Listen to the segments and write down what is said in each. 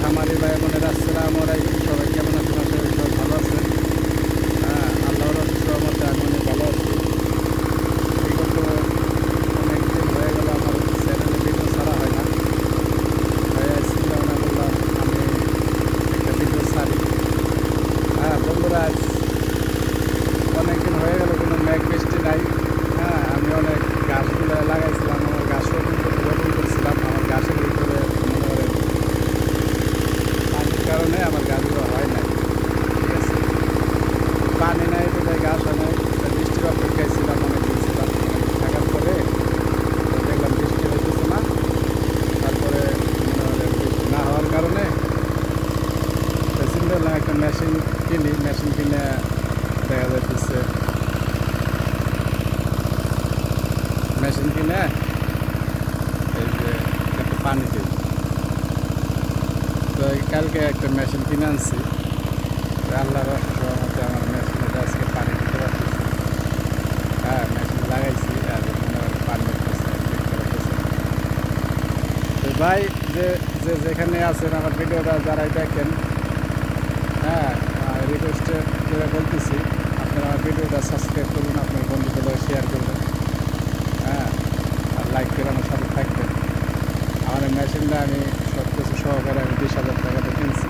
খামারি ভাই বোনের আসসালামু আলাইকুম। সবাই কেমন আছেন? আশা করি সবাই ভালো আছেন। আল্লাহর রহমতে আমি অনেক ভালো আছি। বিগত অনেক দিন হয়ে গেল আমার চ্যানেলে ভিডিও ছাড়া হয় না। তাই চিন্তা ভাবনা করলাম আমি একটা ভিডিও ছাড়ি। বন্ধুরা, আজ অনেকদিন হয়ে গেল কোনো মেঘ বৃষ্টি নাই। আমি অনেক গাছগুলো লাগাইছিলাম, আমার গাছ রোপণ করছিলাম। আমার গাছের ভিতরে মনে করেন পানির কারণে আমার গাছগুলো হয় নাই। ঠিক আছে, পানি নাই বলে গাছ হয় নাই। বৃষ্টির অপেক্ষায় ছিলাম, অনেক দিন ছিলাম। থাকার পরে দেখলাম বৃষ্টি হইতেছে না। তারপরে মনে করেন বৃষ্টি না হওয়ার কারণে চিন্তা করলাম একটা মেশিন কিনি। মেশিন কিনে দেখা যাইতেছে মেশিন কিনে এই যে একটা পানি দিই। তো কালকে একটা মেশিন কিনে আনছি। আল্লাহর রহমতে আমার মেশিনে আজকে পানি দিতে পারতেছি। মেশিন লাগাইছি আর পানি দিতেছে। তো ভাই, যে যেখানে আছেন আমার ভিডিওটা যারাই দেখেন, রিকোয়েস্ট করে বলতেছি আপনারা আমার ভিডিওটা সাবস্ক্রাইব করুন, আপনার বন্ধুদের শেয়ার করবেন, আর লাইক করে আমার সাথে থাকবেন। আমার এই মেশিনটা আমি সব কিছু সহকারে আমি 20,000 টাকাতে কিনছি।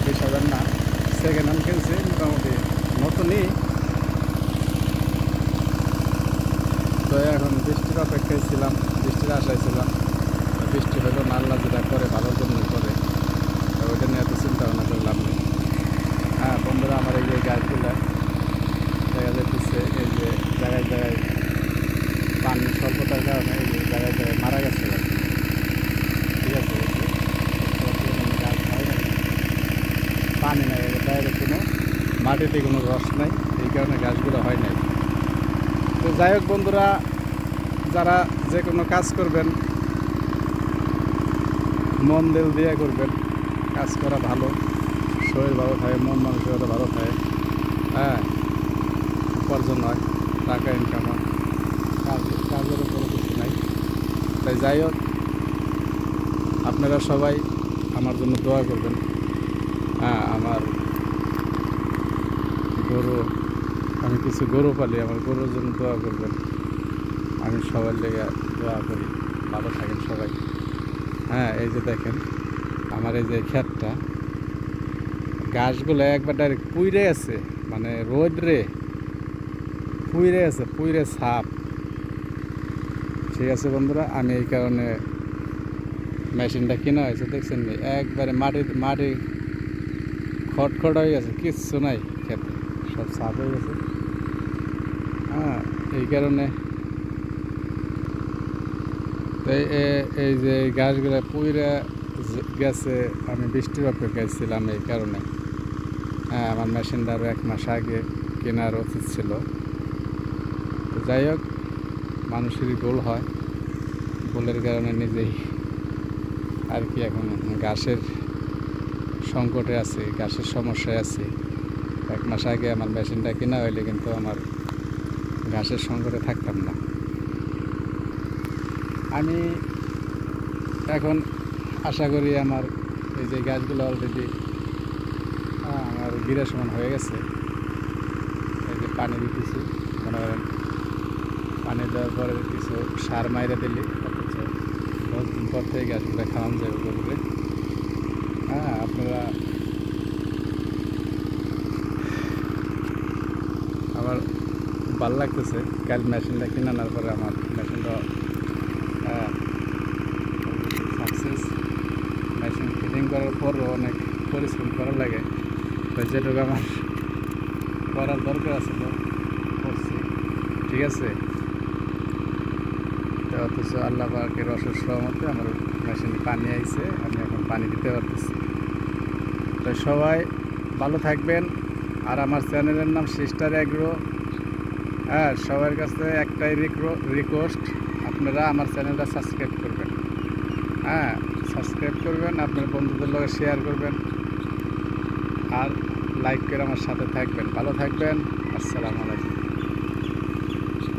20,000 না, সেকেন্ড হ্যান্ড কিনছি, মোটামুটি নতুনই। তো এখন বৃষ্টির অপেক্ষায় ছিলাম, বৃষ্টির আশায় ছিলাম। বৃষ্টি হলো না, আল্লাহ যেটা করে ভালোর জন্য করে, ওইটা নিয়ে এত চিন্তা ভাবনা করলাম না। বন্ধুরা, আমার এই যে গাছগুলা দেখা যাচ্ছে এই যে জায়গায় জায়গায় পানি স্বল্পতার কারণে এই যে জায়গায় জায়গায় মারা গেছে গাছ। ঠিক আছে, গাছ হয় না, পানি নাই, বাইরে কোনো মাটিতে কোনো রস নাই, এই কারণে গাছগুলো হয় নাই। তো যাই হোক বন্ধুরা, যারা যে কোনো কাজ করবেন মন দিল দিয়ে করবেন। কাজ করা ভালো, শরীর ভালো থাকে, মন মানসিকতা ভালো থাকে। উপার্জন হয়, টাকা ইনকাম হয়, কাজের উপরে কিছু নাই। তাই যাই হোক, আপনারা সবাই আমার জন্য দোয়া করবেন। আমার গরু, আমি কিছু গরু পালি, আমার গরুর জন্য দোয়া করবেন। আমি সবার লেগে দোয়া করি, ভালো থাকেন সবাই। এই যে দেখেন আমার এই যে ক্ষেতটা, গাছগুলো একবার ডাইরেক্ট পুইরে আছে, মানে রোদ্রে পুইরে আছে, পুইরে ছাপ। ঠিক আছে বন্ধুরা, আমি এই কারণে মেশিনটা কেনা হয়েছে। দেখছেন নি, একবারে মাটি খটখট হয়ে গেছে, কিচ্ছু নাই খেতে, সব ছাপ হয়ে গেছে। এই কারণে এই যে গাছগুলো পুইরা গেছে, আমি বৃষ্টির অপেক্ষায় ছিলাম এই কারণে। আমার মেশিনটা আরও 1 মাস আগে কেনার উচিত ছিল। তো যাই হোক, মানুষেরই ভুল হয়, ভুলের কারণে নিজেই আর কি এখন ঘাসের সংকটে আছি, ঘাসের সমস্যায় আছি। 1 মাস আগে আমার মেশিনটা কেনা হইলে কিন্তু আমার ঘাসের সংকটে থাকতাম না। আমি এখন আশা করি আমার এই যে গাছগুলো অলরেডি আমার বিরা সমান হয়ে গেছে। এই যে পানি দিতেছি, মনে করেন পানি দেওয়ার পরে কিছু সার মাইরা দিলি, অথচ 10 দিন পর থেকে গাছগুলো খাওয়ান যাবে গরুরে। আপনারা আমার ভালো লাগতেছে। কাল মেশিনটা কিনে আনার পরে আমার মেশিনটা সাকসেস। মেশিন ফিটিং করার পরও অনেক পরিশ্রম করা লাগে, তো যেটুকু আমার করার দরকার আছে তো করছি। ঠিক আছে, তো অথচ আল্লাহ পাকের অশেষ রহমতে আমার মেশিনে পানি আইছে, আমি এখন পানি দিতে পারতেছি। তো সবাই ভালো থাকবেন। আর আমার চ্যানেলের নাম সিস্টার এগ্রো। সবার কাছে একটাই রিকোয়েস্ট, আপনারা আমার চ্যানেলটা সাবস্ক্রাইব করবেন। সাবস্ক্রাইব করবেন, আপনার বন্ধুদের লগে শেয়ার করবেন, আর লাইক করে আমার সাথে থাকবেন। ভালো থাকবেন। আসসালামু আলাইকুম।